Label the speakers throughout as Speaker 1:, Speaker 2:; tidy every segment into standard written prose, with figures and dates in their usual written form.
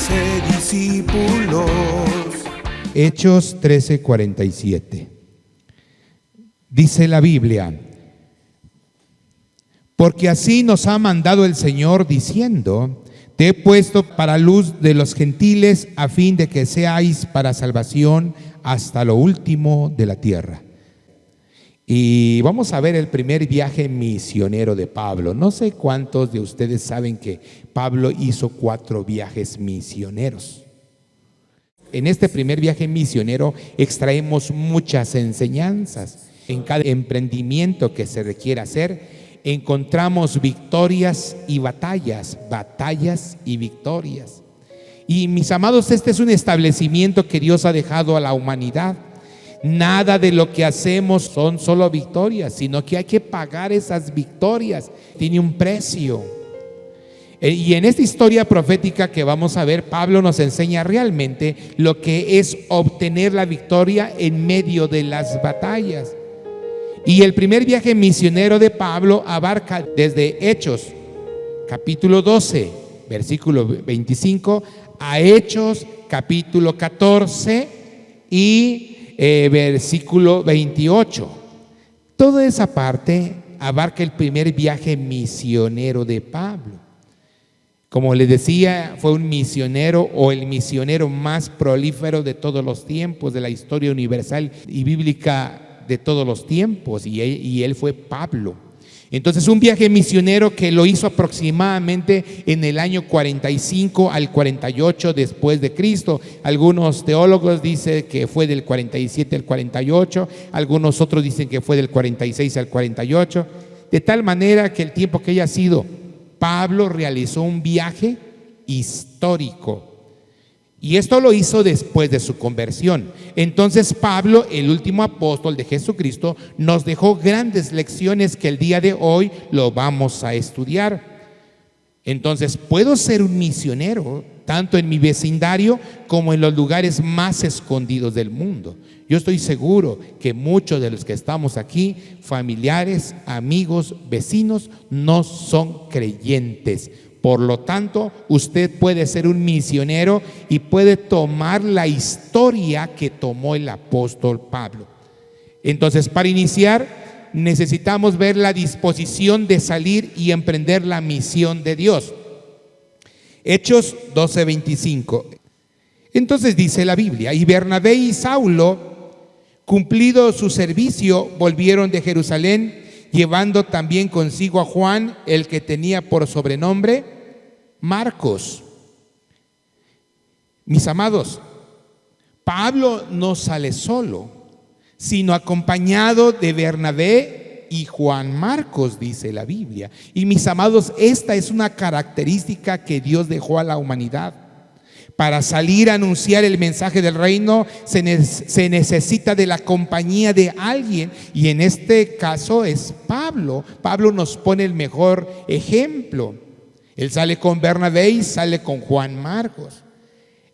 Speaker 1: hace discípulos.
Speaker 2: Hechos 13:47. Dice la Biblia: porque así nos ha mandado el Señor diciendo: te he puesto para luz de los gentiles, a fin de que seáis para salvación hasta lo último de la tierra. Y vamos a ver el primer viaje misionero de Pablo. No sé cuántos de ustedes saben que Pablo hizo 4 viajes misioneros. En este primer viaje misionero extraemos muchas enseñanzas. En cada emprendimiento que se requiere hacer, encontramos victorias y batallas, batallas y victorias. Y mis amados, este es un establecimiento que Dios ha dejado a la humanidad. Nada de lo que hacemos son solo victorias, sino que hay que pagar esas victorias. Tiene un precio. Y en esta historia profética que vamos a ver, Pablo nos enseña realmente lo que es obtener la victoria en medio de las batallas. Y el primer viaje misionero de Pablo abarca desde Hechos, capítulo 12, versículo 25, a Hechos, capítulo 14 y versículo 28. Toda esa parte abarca el primer viaje misionero de Pablo. Como les decía, fue un misionero o el misionero más prolífero de todos los tiempos, de la historia universal y bíblica de todos los tiempos, y él fue Pablo. Entonces, un viaje misionero que lo hizo aproximadamente en el año 45 al 48 después de Cristo. Algunos teólogos dicen que fue del 47 al 48, algunos otros dicen que fue del 46 al 48, de tal manera que el tiempo que haya sido, Pablo realizó un viaje histórico. Y esto lo hizo después de su conversión. Entonces Pablo, el último apóstol de Jesucristo, nos dejó grandes lecciones que el día de hoy lo vamos a estudiar. Entonces, puedo ser un misionero tanto en mi vecindario como en los lugares más escondidos del mundo. Yo estoy seguro que muchos de los que estamos aquí, familiares, amigos, vecinos, no son creyentes. Por lo tanto, usted puede ser un misionero y puede tomar la historia que tomó el apóstol Pablo. Entonces, para iniciar, necesitamos ver la disposición de salir y emprender la misión de Dios. Hechos 12:25. Entonces dice la Biblia: y Bernabé y Saulo, cumplido su servicio, volvieron de Jerusalén, llevando también consigo a Juan, el que tenía por sobrenombre Marcos. Mis amados, Pablo no sale solo, sino acompañado de Bernabé y Juan Marcos, dice la Biblia. Y mis amados, esta es una característica que Dios dejó a la humanidad. Para salir a anunciar el mensaje del reino se necesita de la compañía de alguien, y en este caso es Pablo. Pablo nos pone el mejor ejemplo. Él sale con Bernabé y sale con Juan Marcos.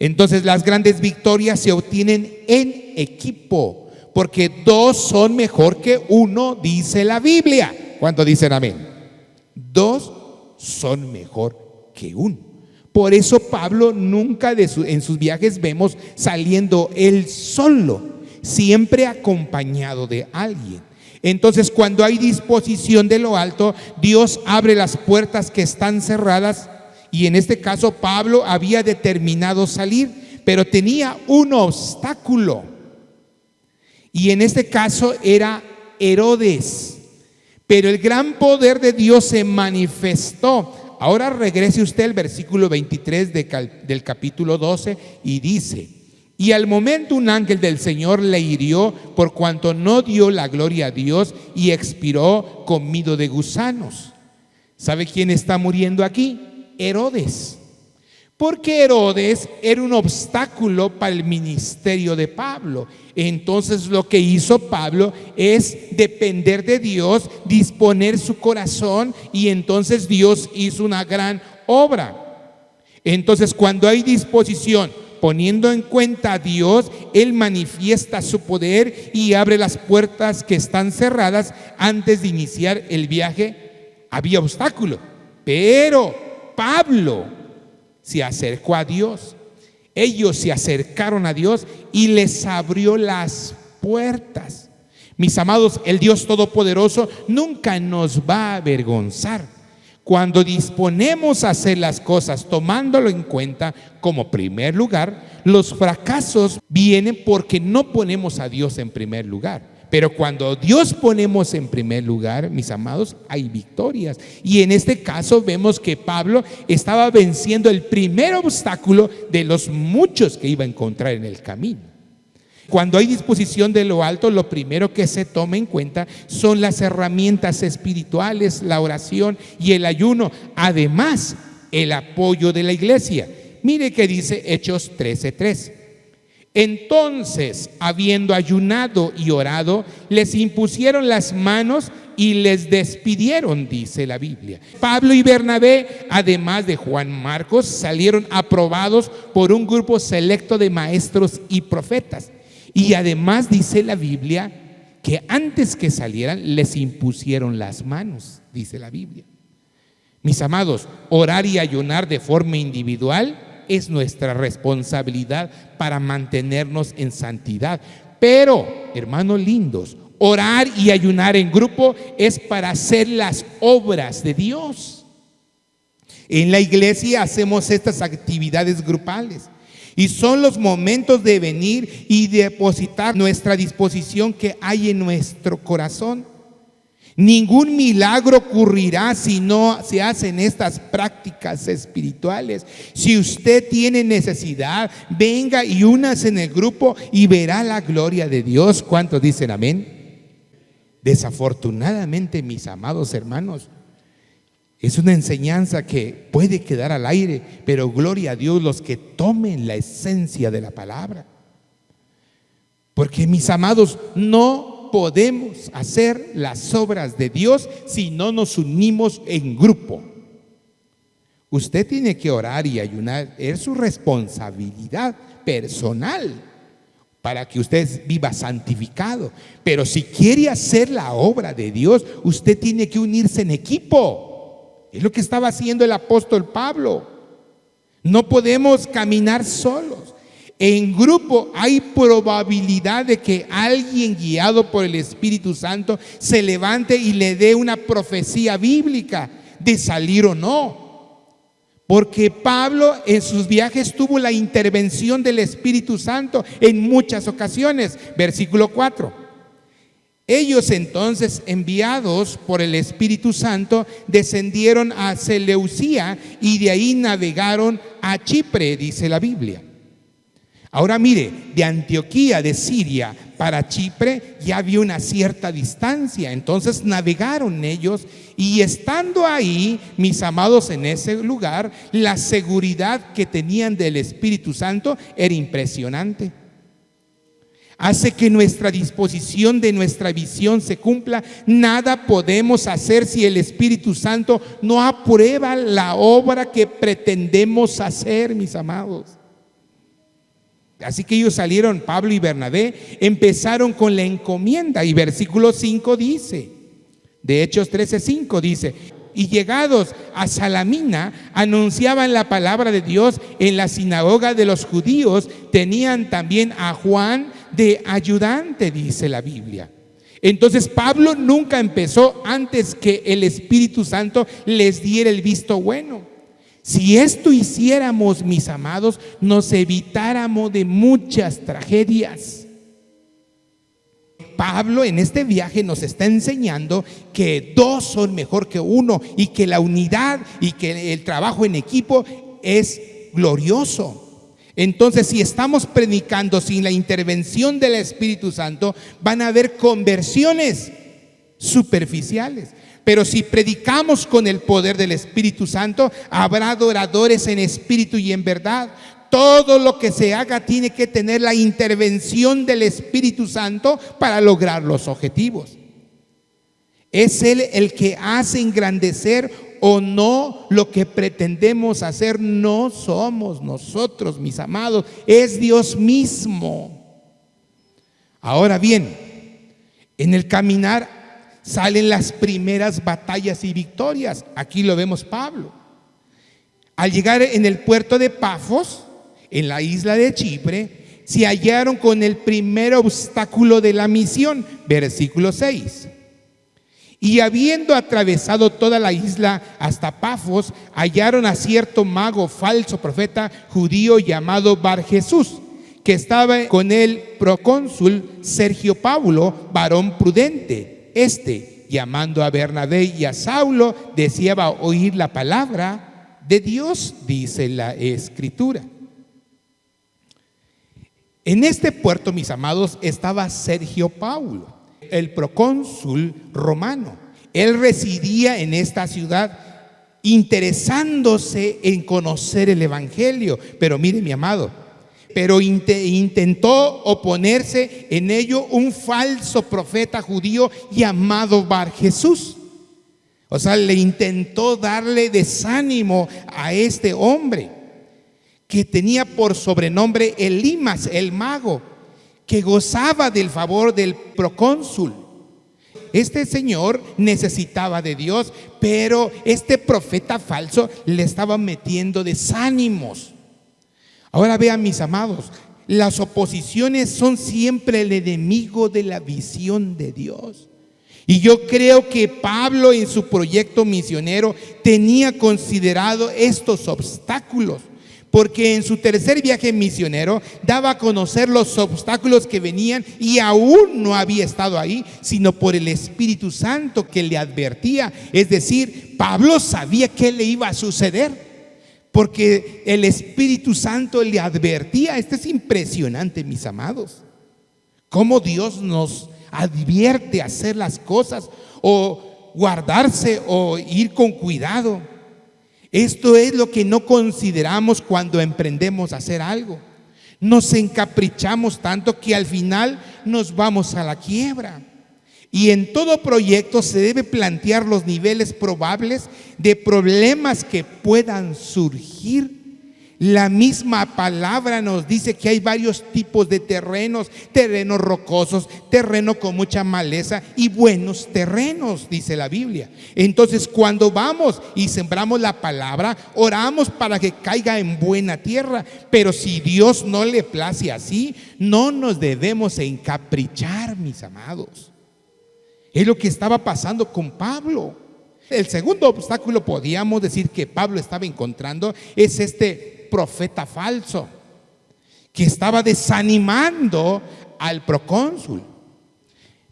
Speaker 2: Entonces, las grandes victorias se obtienen en equipo, porque 2 son mejor que 1, dice la Biblia. ¿Cuántos dicen amén? 2 son mejor que 1. Por eso Pablo nunca en sus viajes vemos saliendo él solo, siempre acompañado de alguien. Entonces, cuando hay disposición de lo alto, Dios abre las puertas que están cerradas. Y en este caso, Pablo había determinado salir, pero tenía un obstáculo. Y en este caso era Herodes. Pero el gran poder de Dios se manifestó. Ahora regrese usted al versículo 23 del capítulo 12 y dice: y al momento un ángel del Señor le hirió por cuanto no dio la gloria a Dios y expiró comido de gusanos. ¿Sabe quién está muriendo aquí? Herodes. Porque Herodes era un obstáculo para el ministerio de Pablo. Entonces lo que hizo Pablo es depender de Dios, disponer su corazón, y entonces Dios hizo una gran obra. Entonces, cuando hay disposición, poniendo en cuenta a Dios, Él manifiesta su poder y abre las puertas que están cerradas. Antes de iniciar el viaje había obstáculo, pero Pablo se acercó a Dios Ellos se acercaron a Dios y les abrió las puertas. Mis amados, el Dios Todopoderoso nunca nos va a avergonzar. Cuando disponemos a hacer las cosas tomándolo en cuenta como primer lugar, los fracasos vienen porque no ponemos a Dios en primer lugar. Pero cuando Dios ponemos en primer lugar, mis amados, hay victorias. Y en este caso vemos que Pablo estaba venciendo el primer obstáculo de los muchos que iba a encontrar en el camino. Cuando hay disposición de lo alto, lo primero que se toma en cuenta son las herramientas espirituales, la oración y el ayuno. Además, el apoyo de la iglesia. Mire que dice Hechos 13:3. Entonces, habiendo ayunado y orado, les impusieron las manos y les despidieron, dice la Biblia. Pablo y Bernabé, además de Juan Marcos, salieron aprobados por un grupo selecto de maestros y profetas. Y además dice la Biblia que antes que salieran les impusieron las manos, dice la Biblia. Mis amados, orar y ayunar de forma individual es nuestra responsabilidad para mantenernos en santidad. Pero, hermanos lindos, orar y ayunar en grupo es para hacer las obras de Dios. En la iglesia hacemos estas actividades grupales y son los momentos de venir y depositar nuestra disposición que hay en nuestro corazón. Ningún milagro ocurrirá si no se hacen estas prácticas espirituales. Si usted tiene necesidad, venga y únase en el grupo y verá la gloria de Dios. ¿Cuántos dicen amén? Desafortunadamente, mis amados hermanos, es una enseñanza que puede quedar al aire, pero gloria a Dios los que tomen la esencia de la palabra. Porque, mis amados, no podemos hacer las obras de Dios si no nos unimos en grupo. Usted tiene que orar y ayunar, es su responsabilidad personal para que usted viva santificado. Pero si quiere hacer la obra de Dios, usted tiene que unirse en equipo. Es lo que estaba haciendo el apóstol Pablo. No podemos caminar solos. En grupo hay probabilidad de que alguien guiado por el Espíritu Santo se levante y le dé una profecía bíblica de salir o no. Porque Pablo en sus viajes tuvo la intervención del Espíritu Santo en muchas ocasiones. Versículo 4. Ellos entonces, enviados por el Espíritu Santo, descendieron a Seleucía y de ahí navegaron a Chipre, dice la Biblia. Ahora mire, de Antioquía de Siria para Chipre ya había una cierta distancia. Entonces navegaron ellos y estando ahí, mis amados, en ese lugar, la seguridad que tenían del Espíritu Santo era impresionante. Hace que nuestra disposición de nuestra visión se cumpla. Nada podemos hacer si el Espíritu Santo no aprueba la obra que pretendemos hacer, mis amados. Así que ellos salieron, Pablo y Bernabé, empezaron con la encomienda. Y versículo 5 dice, de Hechos 13:5 dice: y llegados a Salamina, anunciaban la palabra de Dios en la sinagoga de los judíos. Tenían también a Juan de ayudante, dice la Biblia. Entonces Pablo nunca empezó antes que el Espíritu Santo les diera el visto bueno. Si esto hiciéramos, mis amados, nos evitáramos de muchas tragedias. Pablo en este viaje nos está enseñando que dos son mejor que uno y que la unidad y que el trabajo en equipo es glorioso. Entonces, si estamos predicando sin la intervención del Espíritu Santo, van a haber conversiones superficiales. Pero si predicamos con el poder del Espíritu Santo, habrá adoradores en espíritu y en verdad. Todo lo que se haga tiene que tener la intervención del Espíritu Santo para lograr los objetivos. Es Él el que hace engrandecer o no lo que pretendemos hacer. No somos nosotros, mis amados, es Dios mismo. Ahora bien, en el caminar salen las primeras batallas y victorias. Aquí lo vemos Pablo. Al llegar en el puerto de Pafos, en la isla de Chipre, se hallaron con el primer obstáculo de la misión, versículo 6. Y habiendo atravesado toda la isla hasta Pafos, hallaron a cierto mago falso profeta judío llamado Bar Jesús, que estaba con el procónsul Sergio Paulo, varón prudente. Llamando a Bernabé y a Saulo, deseaba oír la palabra de Dios, dice la Escritura. En este puerto, mis amados, estaba Sergio Paulo, el procónsul romano. Él residía en esta ciudad interesándose en conocer el evangelio. Pero mire, mi amado, intentó oponerse en ello un falso profeta judío llamado Bar Jesús. O sea, le intentó darle desánimo a este hombre que tenía por sobrenombre Elimas, el mago, que gozaba del favor del procónsul. Este señor necesitaba de Dios, pero este profeta falso le estaba metiendo desánimos. Ahora vean, mis amados, las oposiciones son siempre el enemigo de la visión de Dios. Y yo creo que Pablo en su proyecto misionero tenía considerado estos obstáculos, porque en su tercer viaje misionero daba a conocer los obstáculos que venían y aún no había estado ahí, sino por el Espíritu Santo que le advertía. Es decir, Pablo sabía qué le iba a suceder, porque el Espíritu Santo le advertía. Esto es impresionante, mis amados, cómo Dios nos advierte hacer las cosas o guardarse o ir con cuidado. Esto es lo que no consideramos cuando emprendemos a hacer algo. Nos encaprichamos tanto que al final nos vamos a la quiebra. Y en todo proyecto se debe plantear los niveles probables de problemas que puedan surgir. La misma palabra nos dice que hay varios tipos de terrenos: terrenos rocosos, terreno con mucha maleza y buenos terrenos, dice la Biblia. Entonces, cuando vamos y sembramos la palabra, oramos para que caiga en buena tierra. Pero si Dios no le place así, no nos debemos encaprichar, mis amados. Es lo que estaba pasando con Pablo. El segundo obstáculo, podíamos decir, que Pablo estaba encontrando es este profeta falso que estaba desanimando al procónsul.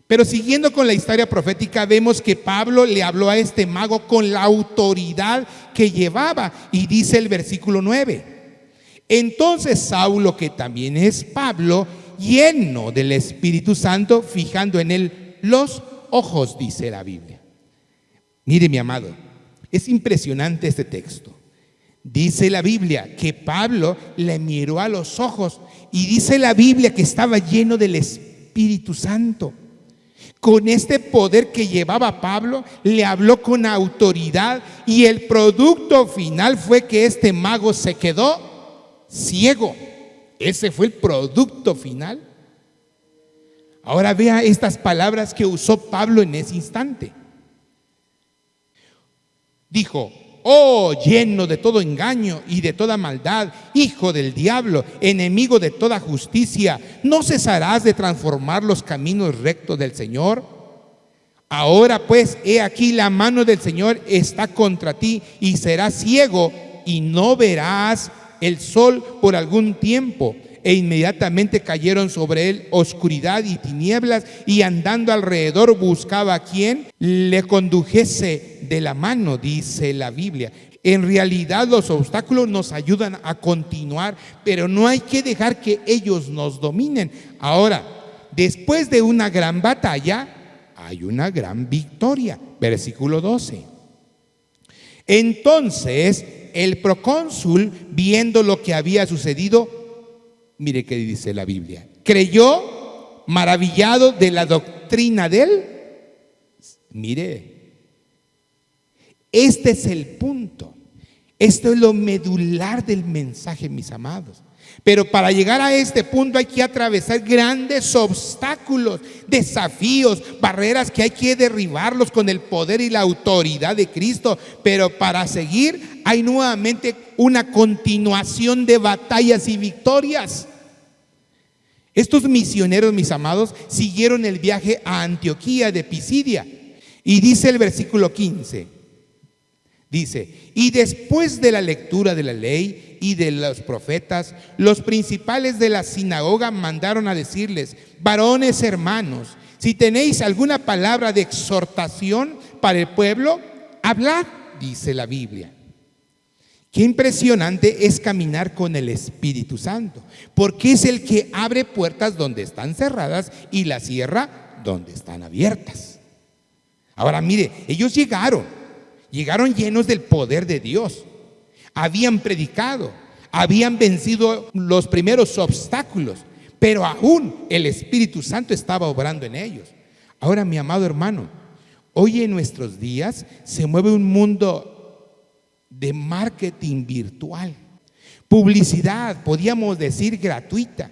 Speaker 2: Pero siguiendo con la historia profética, vemos que Pablo le habló a este mago con la autoridad que llevaba, y dice el versículo 9: entonces Saulo, que también es Pablo, lleno del Espíritu Santo, fijando en él los ojos, dice la Biblia. Mire, mi amado, es impresionante este texto. Dice la Biblia que Pablo le miró a los ojos, y dice la Biblia que estaba lleno del Espíritu Santo. Con este poder que llevaba Pablo, le habló con autoridad, y el producto final fue que este mago se quedó ciego. Ese fue el producto final. Ahora vea estas palabras que usó Pablo en ese instante. Dijo: oh, lleno de todo engaño y de toda maldad, hijo del diablo, enemigo de toda justicia, ¿no cesarás de transformar los caminos rectos del Señor? Ahora pues, he aquí, la mano del Señor está contra ti, y serás ciego y no verás el sol por algún tiempo. E inmediatamente cayeron sobre él oscuridad y tinieblas, y andando alrededor buscaba a quien le condujese de la mano, dice la Biblia. En realidad los obstáculos nos ayudan a continuar, pero no hay que dejar que ellos nos dominen. Ahora, después de una gran batalla, hay una gran victoria. Versículo 12. Entonces el procónsul, viendo lo que había sucedido, mire qué dice la Biblia, creyó, maravillado de la doctrina de él. Mire, este es el punto. Esto es lo medular del mensaje, mis amados. Pero para llegar a este punto hay que atravesar grandes obstáculos, desafíos, barreras que hay que derribarlos con el poder y la autoridad de Cristo. Pero para seguir hay nuevamente una continuación de batallas y victorias. Estos misioneros, mis amados, siguieron el viaje a Antioquía de Pisidia. Y dice el versículo 15, dice: y después de la lectura de la ley y de los profetas, los principales de la sinagoga mandaron a decirles: varones hermanos, si tenéis alguna palabra de exhortación para el pueblo, hablad, dice la Biblia. Qué impresionante es caminar con el Espíritu Santo, porque es el que abre puertas donde están cerradas y las cierra donde están abiertas. Ahora mire, ellos llegaron llenos del poder de Dios, habían predicado, habían vencido los primeros obstáculos, pero aún el Espíritu Santo estaba obrando en ellos. Ahora, mi amado hermano, hoy en nuestros días se mueve un mundo de marketing virtual, publicidad, podríamos decir gratuita,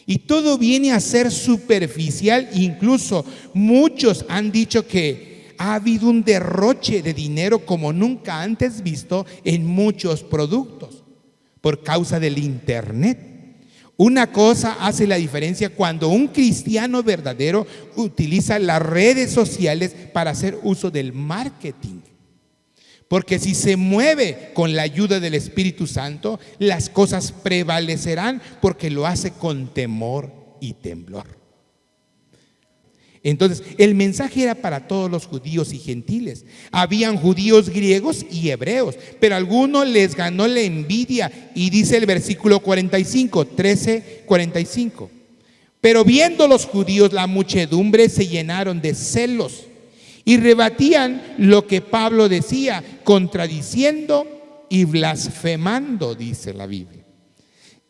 Speaker 2: y todo viene a ser superficial. Incluso muchos han dicho que ha habido un derroche de dinero como nunca antes visto en muchos productos por causa del internet. Una cosa hace la diferencia cuando un cristiano verdadero utiliza las redes sociales para hacer uso del marketing. Porque si se mueve con la ayuda del Espíritu Santo, las cosas prevalecerán, porque lo hace con temor y temblor. Entonces, el mensaje era para todos los judíos y gentiles. Habían judíos griegos y hebreos, pero a algunos les ganó la envidia. Y dice el versículo 13:45. Pero viendo los judíos la muchedumbre, se llenaron de celos y rebatían lo que Pablo decía, contradiciendo y blasfemando, dice la Biblia.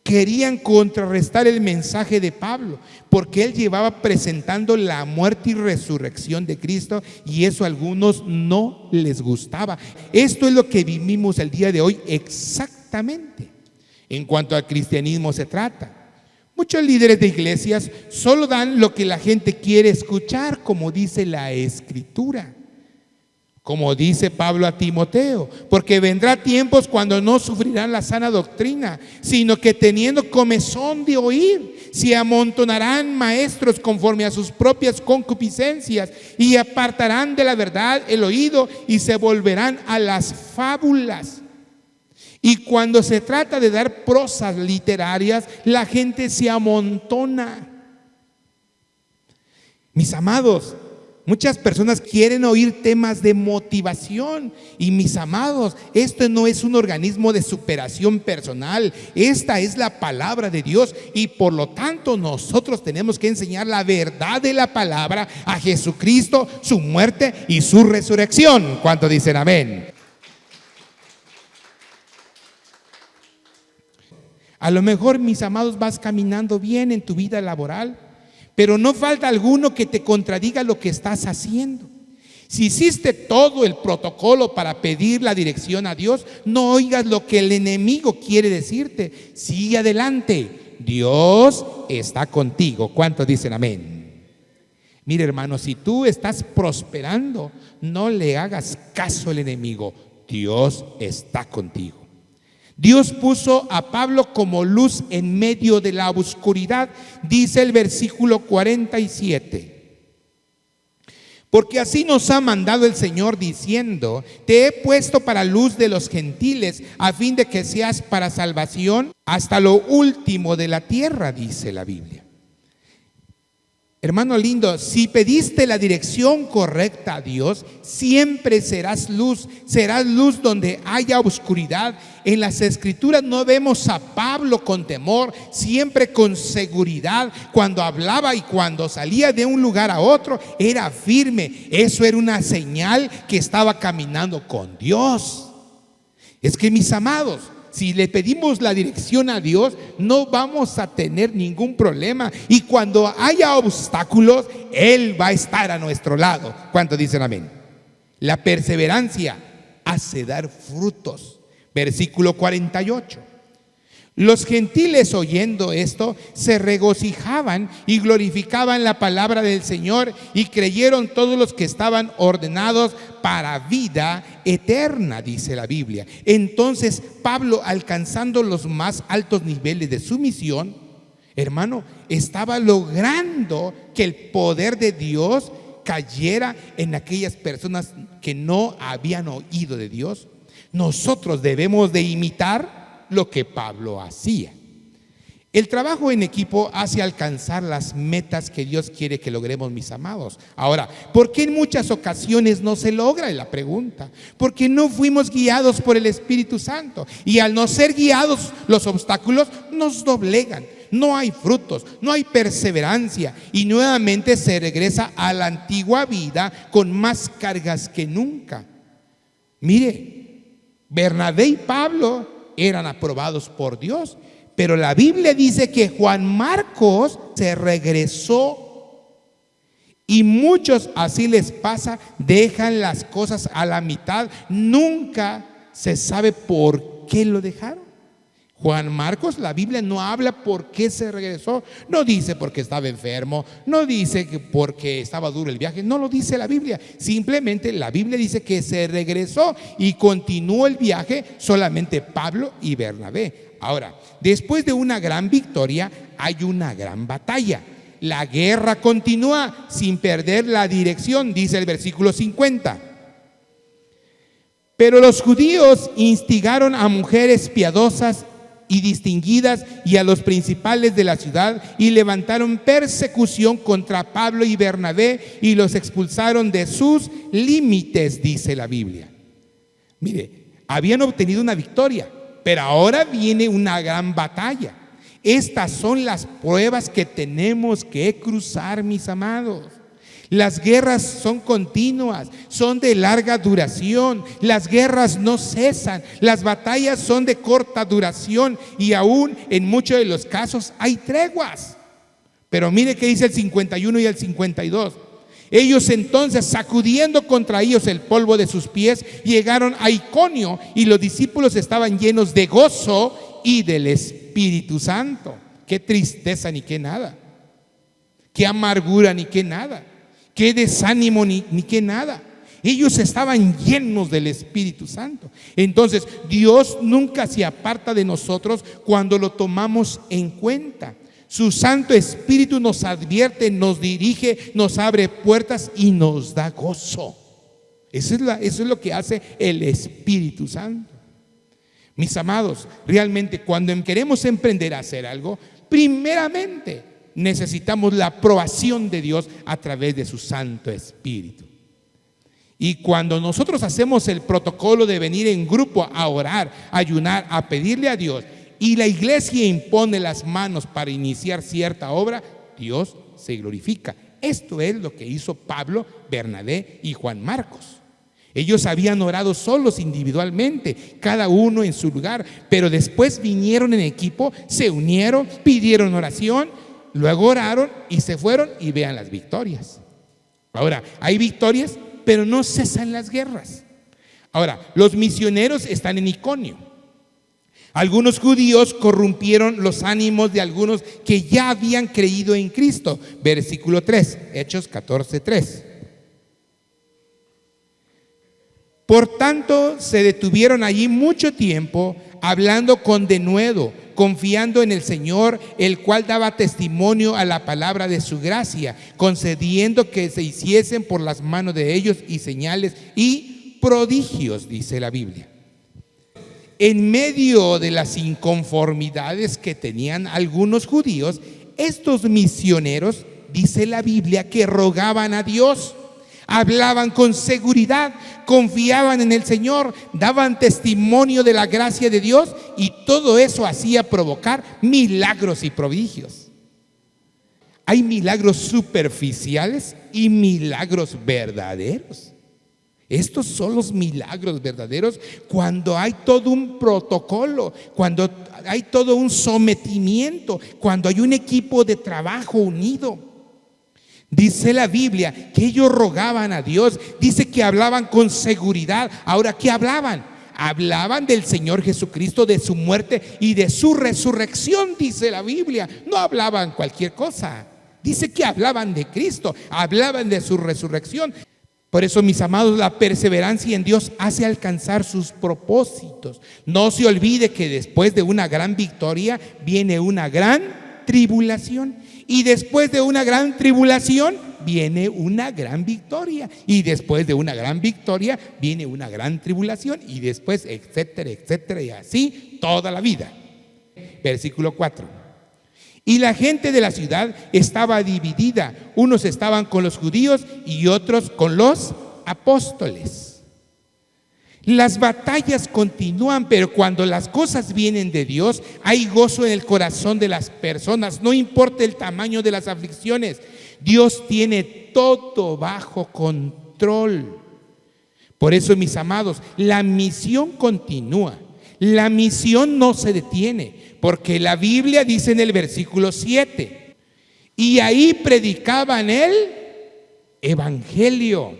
Speaker 2: Querían contrarrestar el mensaje de Pablo, porque él llevaba presentando la muerte y resurrección de Cristo, y eso a algunos no les gustaba. Esto es lo que vivimos el día de hoy exactamente en cuanto al cristianismo se trata. Muchos líderes de iglesias solo dan lo que la gente quiere escuchar, como dice la Escritura. Como dice Pablo a Timoteo, porque vendrá tiempos cuando no sufrirán la sana doctrina, sino que teniendo comezón de oír, se amontonarán maestros conforme a sus propias concupiscencias, y apartarán de la verdad el oído y se volverán a las fábulas. Y cuando se trata de dar prosas literarias, la gente se amontona. Mis amados, muchas personas quieren oír temas de motivación, y mis amados, esto no es un organismo de superación personal, esta es la palabra de Dios, y por lo tanto nosotros tenemos que enseñar la verdad de la palabra, a Jesucristo, su muerte y su resurrección. ¿Cuántos dicen amén? A lo mejor, mis amados, vas caminando bien en tu vida laboral, pero no falta alguno que te contradiga lo que estás haciendo. Si hiciste todo el protocolo para pedir la dirección a Dios, no oigas lo que el enemigo quiere decirte. Sigue adelante, Dios está contigo. ¿Cuántos dicen amén? Mire, hermano, si tú estás prosperando, no le hagas caso al enemigo. Dios está contigo. Dios puso a Pablo como luz en medio de la oscuridad, dice el versículo 47. Porque así nos ha mandado el Señor diciendo: te he puesto para luz de los gentiles, a fin de que seas para salvación hasta lo último de la tierra, dice la Biblia. Hermano lindo, si pediste la dirección correcta a Dios, siempre serás luz donde haya oscuridad. En las Escrituras no vemos a Pablo con temor, siempre con seguridad. Cuando hablaba y cuando salía de un lugar a otro, era firme. Eso era una señal que estaba caminando con Dios. Es que, mis amados, si le pedimos la dirección a Dios, no vamos a tener ningún problema. Y cuando haya obstáculos, Él va a estar a nuestro lado. ¿Cuántos dicen amén? La perseverancia hace dar frutos. Versículo 48. Los gentiles, oyendo esto, se regocijaban y glorificaban la palabra del Señor, y creyeron todos los que estaban ordenados para vida eterna, dice la Biblia. Entonces Pablo, alcanzando los más altos niveles de su misión, hermano, estaba logrando que el poder de Dios cayera en aquellas personas que no habían oído de Dios. Nosotros debemos de imitar lo que Pablo hacía. El trabajo en equipo hace alcanzar las metas que Dios quiere que logremos, mis amados. Ahora, ¿por qué en muchas ocasiones no se logra? Es la pregunta. Porque no fuimos guiados por el Espíritu Santo, y al no ser guiados, los obstáculos nos doblegan. No hay frutos, no hay perseverancia, y nuevamente se regresa a la antigua vida con más cargas que nunca. Mire, Bernabé y Pablo eran aprobados por Dios, pero la Biblia dice que Juan Marcos se regresó, y muchos así les pasa, dejan las cosas a la mitad, nunca se sabe por qué lo dejaron. Juan Marcos, la Biblia no habla por qué se regresó, no dice porque estaba enfermo, no dice que porque estaba duro el viaje, no lo dice la Biblia. Simplemente la Biblia dice que se regresó y continuó el viaje solamente Pablo y Bernabé. Ahora, después de una gran victoria hay una gran batalla. La guerra continúa sin perder la dirección, dice el versículo 50. Pero los judíos instigaron a mujeres piadosas y distinguidas y a los principales de la ciudad, y levantaron persecución contra Pablo y Bernabé y los expulsaron de sus límites, dice la Biblia. Mire, habían obtenido una victoria, pero ahora viene una gran batalla. Estas son las pruebas que tenemos que cruzar, mis amados. Las guerras son continuas, son de larga duración, las guerras no cesan, las batallas son de corta duración, y aún en muchos de los casos hay treguas. Pero mire qué dice el 51 y el 52. Ellos entonces, sacudiendo contra ellos el polvo de sus pies, llegaron a Iconio, y los discípulos estaban llenos de gozo y del Espíritu Santo. Qué tristeza ni qué nada, qué amargura ni qué nada, qué desánimo ni qué nada. Ellos estaban llenos del Espíritu Santo. Entonces Dios nunca se aparta de nosotros cuando lo tomamos en cuenta. Su Santo Espíritu nos advierte, nos dirige, nos abre puertas y nos da gozo. Eso es lo que hace el Espíritu Santo. Mis amados, realmente cuando queremos emprender a hacer algo, primeramente necesitamos la aprobación de Dios a través de su Santo Espíritu. Y cuando nosotros hacemos el protocolo de venir en grupo a orar, a ayunar, a pedirle a Dios, y la iglesia impone las manos para iniciar cierta obra, Dios se glorifica. Esto es lo que hizo Pablo, Bernabé y Juan Marcos. Ellos habían orado solos individualmente, cada uno en su lugar, pero después vinieron en equipo, se unieron, pidieron oración, luego oraron y se fueron, y vean las victorias. Ahora, hay victorias, pero no cesan las guerras. Ahora, los misioneros están en Iconio. Algunos judíos corrompieron los ánimos de algunos que ya habían creído en Cristo. Versículo 3, Hechos 14:3. Por tanto, se detuvieron allí mucho tiempo, hablando con denuedo, confiando en el Señor, el cual daba testimonio a la palabra de su gracia, concediendo que se hiciesen por las manos de ellos y señales y prodigios, dice la Biblia. En medio de las inconformidades que tenían algunos judíos, estos misioneros, dice la Biblia, que rogaban a Dios, hablaban con seguridad, confiaban en el Señor, daban testimonio de la gracia de Dios, y todo eso hacía provocar milagros y prodigios. Hay milagros superficiales y milagros verdaderos. Estos son los milagros verdaderos cuando hay todo un protocolo, cuando hay todo un sometimiento, cuando hay un equipo de trabajo unido. Dice la Biblia que ellos rogaban a Dios, dice que hablaban con seguridad. Ahora, ¿qué hablaban? Hablaban del Señor Jesucristo, de su muerte y de su resurrección, dice la Biblia. No hablaban cualquier cosa. Dice que hablaban de Cristo, hablaban de su resurrección. Por eso, mis amados, la perseverancia en Dios hace alcanzar sus propósitos. No se olvide que después de una gran victoria viene una gran tribulación. Y después de una gran tribulación viene una gran victoria. Y después de una gran victoria viene una gran tribulación. Y después, etcétera, etcétera, y así toda la vida. Versículo 4. Y la gente de la ciudad estaba dividida. Unos estaban con los judíos y otros con los apóstoles. Las batallas continúan, pero cuando las cosas vienen de Dios, hay gozo en el corazón de las personas. No importa el tamaño de las aflicciones, Dios tiene todo bajo control. Por eso, mis amados, la misión continúa. La misión no se detiene, porque la Biblia dice en el versículo 7, y ahí predicaban el evangelio.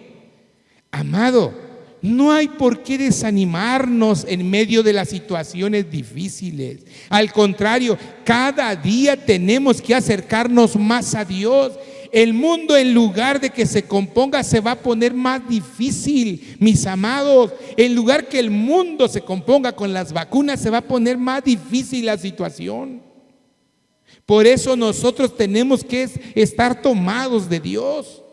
Speaker 2: Amado, no hay por qué desanimarnos en medio de las situaciones difíciles. Al contrario, cada día tenemos que acercarnos más a Dios. El mundo, en lugar de que se componga, se va a poner más difícil, mis amados. En lugar que el mundo se componga con las vacunas, se va a poner más difícil la situación. Por eso nosotros tenemos que estar tomados de Dios.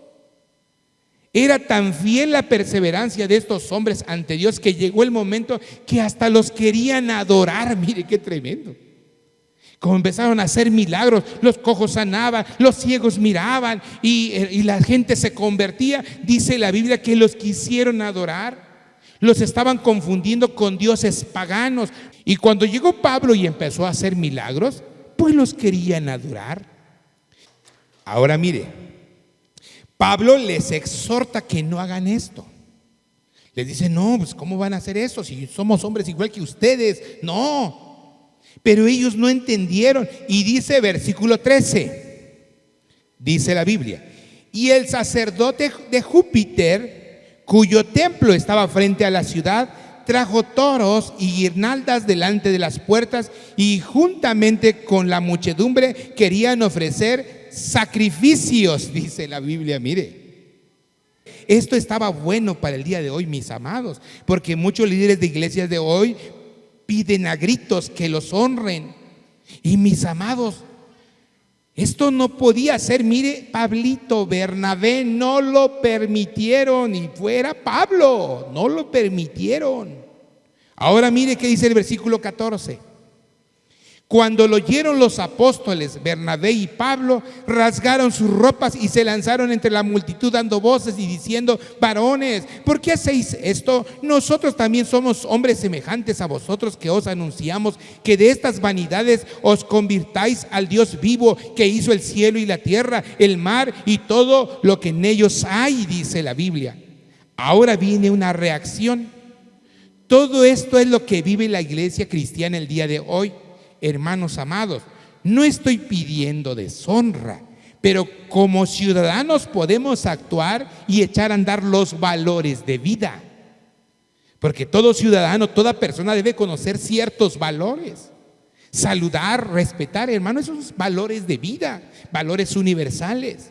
Speaker 2: Era tan fiel la perseverancia de estos hombres ante Dios que llegó el momento que hasta los querían adorar. Mire qué tremendo. Como empezaron a hacer milagros, los cojos sanaban, los ciegos miraban y la gente se convertía. Dice la Biblia que los quisieron adorar, los estaban confundiendo con dioses paganos. Y cuando llegó Pablo y empezó a hacer milagros, pues los querían adorar. Ahora mire, Pablo les exhorta que no hagan esto. Les dice, no, pues ¿cómo van a hacer eso si somos hombres igual que ustedes? No. Pero ellos no entendieron. Y dice versículo 13, dice la Biblia, y el sacerdote de Júpiter, cuyo templo estaba frente a la ciudad, trajo toros y guirnaldas delante de las puertas, y juntamente con la muchedumbre querían ofrecer sacrificios, dice la Biblia. Mire, esto estaba bueno para el día de hoy, mis amados, porque muchos líderes de iglesias de hoy piden a gritos que los honren. Y mis amados, esto no podía ser. Mire, Pablito, Bernabé no lo permitieron, y fuera Pablo, no lo permitieron. Ahora mire qué dice el versículo 14. Cuando lo oyeron los apóstoles, Bernabé y Pablo, rasgaron sus ropas y se lanzaron entre la multitud dando voces y diciendo, varones, ¿por qué hacéis esto? Nosotros también somos hombres semejantes a vosotros, que os anunciamos que de estas vanidades os convirtáis al Dios vivo, que hizo el cielo y la tierra, el mar y todo lo que en ellos hay, dice la Biblia. Ahora viene una reacción. Todo esto es lo que vive la iglesia cristiana el día de hoy. Hermanos amados, no estoy pidiendo deshonra, pero como ciudadanos podemos actuar y echar a andar los valores de vida. Porque todo ciudadano, toda persona debe conocer ciertos valores. Saludar, respetar, hermano, esos valores de vida, valores universales.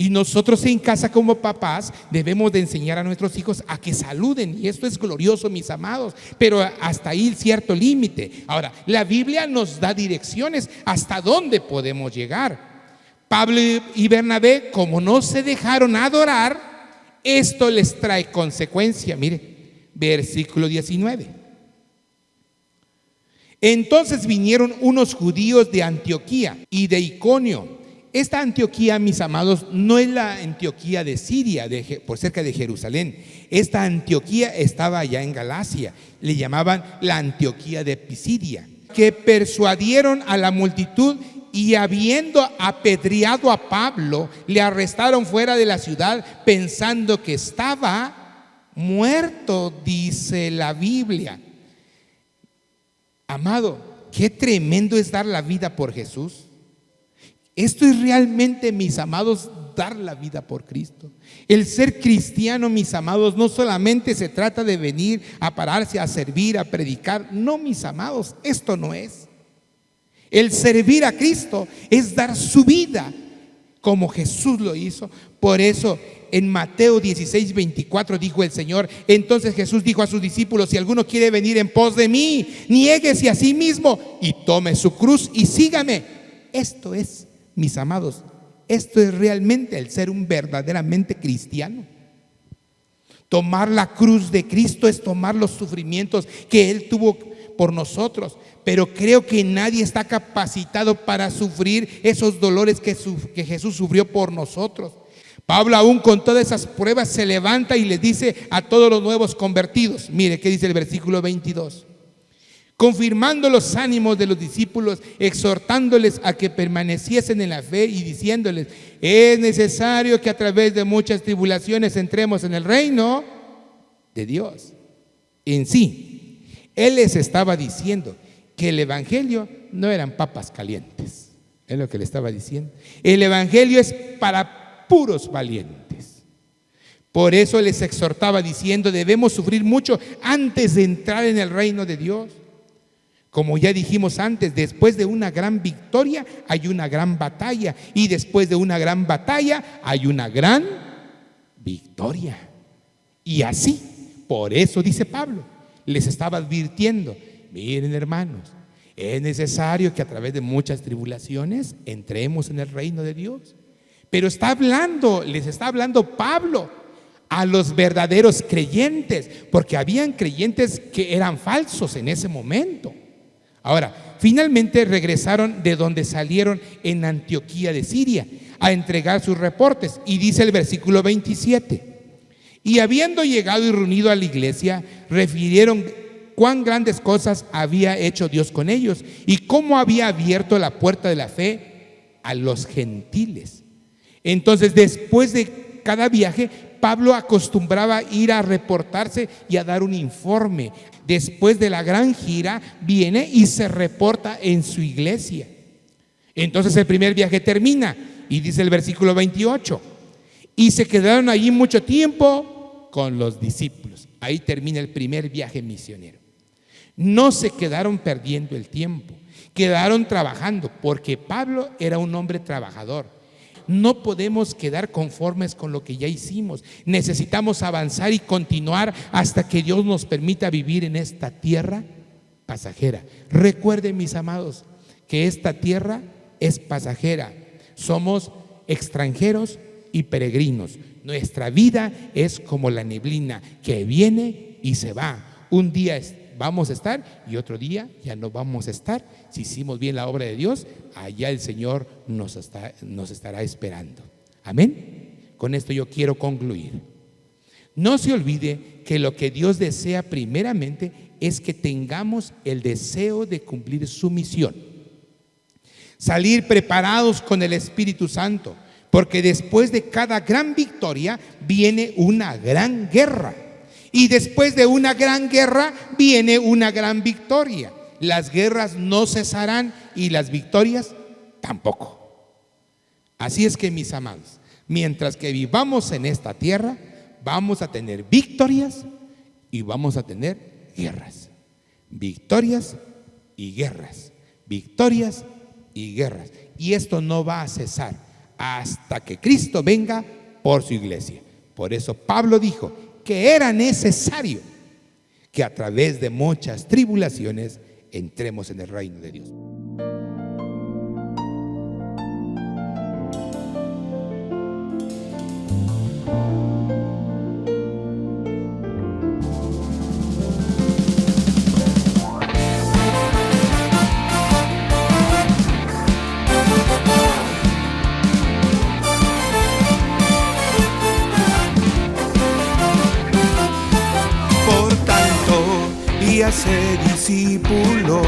Speaker 2: Y nosotros en casa como papás debemos de enseñar a nuestros hijos a que saluden. Y esto es glorioso, mis amados, pero hasta ahí cierto límite. Ahora, la Biblia nos da direcciones hasta dónde podemos llegar. Pablo y Bernabé, como no se dejaron adorar, esto les trae consecuencia. Mire, versículo 19. Entonces vinieron unos judíos de Antioquía y de Iconio. Esta Antioquía, mis amados, no es la Antioquía de Siria, por cerca de Jerusalén. Esta Antioquía estaba allá en Galacia. Le llamaban la Antioquía de Pisidia. Que persuadieron a la multitud y, habiendo apedreado a Pablo, le arrestaron fuera de la ciudad pensando que estaba muerto, dice la Biblia. Amado, qué tremendo es dar la vida por Jesús. Esto es realmente, mis amados, dar la vida por Cristo. El ser cristiano, mis amados, no solamente se trata de venir a pararse, a servir, a predicar. No, mis amados, esto no es. El servir a Cristo es dar su vida como Jesús lo hizo. Por eso en Mateo 16:24 dijo el Señor: entonces Jesús dijo a sus discípulos: si alguno quiere venir en pos de mí, niéguese a sí mismo y tome su cruz y sígame. Esto es, mis amados, esto es realmente el ser un verdaderamente cristiano. Tomar la cruz de Cristo es tomar los sufrimientos que Él tuvo por nosotros. Pero creo que nadie está capacitado para sufrir esos dolores que Jesús sufrió por nosotros. Pablo, aún con todas esas pruebas, se levanta y les dice a todos los nuevos convertidos, mire qué dice el versículo 22: confirmando los ánimos de los discípulos, exhortándoles a que permaneciesen en la fe y diciéndoles: es necesario que a través de muchas tribulaciones entremos en el reino de Dios. En sí, Él les estaba diciendo que el evangelio no eran papas calientes. Es lo que le estaba diciendo. El evangelio es para puros valientes. Por eso les exhortaba diciendo: debemos sufrir mucho antes de entrar en el reino de Dios. Como ya dijimos antes, después de una gran victoria hay una gran batalla, y después de una gran batalla hay una gran victoria. Y así, por eso dice Pablo, les estaba advirtiendo: miren, hermanos, es necesario que a través de muchas tribulaciones entremos en el reino de Dios. Pero les está hablando Pablo a los verdaderos creyentes, porque habían creyentes que eran falsos en ese momento. Ahora, finalmente regresaron de donde salieron en Antioquía de Siria a entregar sus reportes, y dice el versículo 27: y habiendo llegado y reunido a la iglesia, refirieron cuán grandes cosas había hecho Dios con ellos y cómo había abierto la puerta de la fe a los gentiles. Entonces, después de cada viaje, Pablo acostumbraba ir a reportarse y a dar un informe. Después de la gran gira, viene y se reporta en su iglesia. Entonces el primer viaje termina y dice el versículo 28: y se quedaron allí mucho tiempo con los discípulos. Ahí termina el primer viaje misionero. No se quedaron perdiendo el tiempo, quedaron trabajando, porque Pablo era un hombre trabajador. No podemos quedar conformes con lo que ya hicimos. Necesitamos avanzar y continuar hasta que Dios nos permita vivir en esta tierra pasajera. Recuerden, mis amados, que esta tierra es pasajera. Somos extranjeros y peregrinos. Nuestra vida es como la neblina que viene y se va. Un día vamos a estar y otro día ya no vamos a estar. Si hicimos bien la obra de Dios, allá el Señor nos estará esperando. Amén. Con esto yo quiero concluir. No se olvide que lo que Dios desea primeramente es que tengamos el deseo de cumplir su misión. Salir preparados con el Espíritu Santo, porque después de cada gran victoria viene una gran guerra. Y después de una gran guerra viene una gran victoria. Las guerras no cesarán y las victorias tampoco. Así es que, mis amados, mientras que vivamos en esta tierra, vamos a tener victorias y vamos a tener guerras. Victorias y guerras. Victorias y guerras. Y esto no va a cesar hasta que Cristo venga por su iglesia. Por eso Pablo dijo que era necesario que a través de muchas tribulaciones entremos en el reino de Dios.
Speaker 1: Por tanto, y hacer discípulos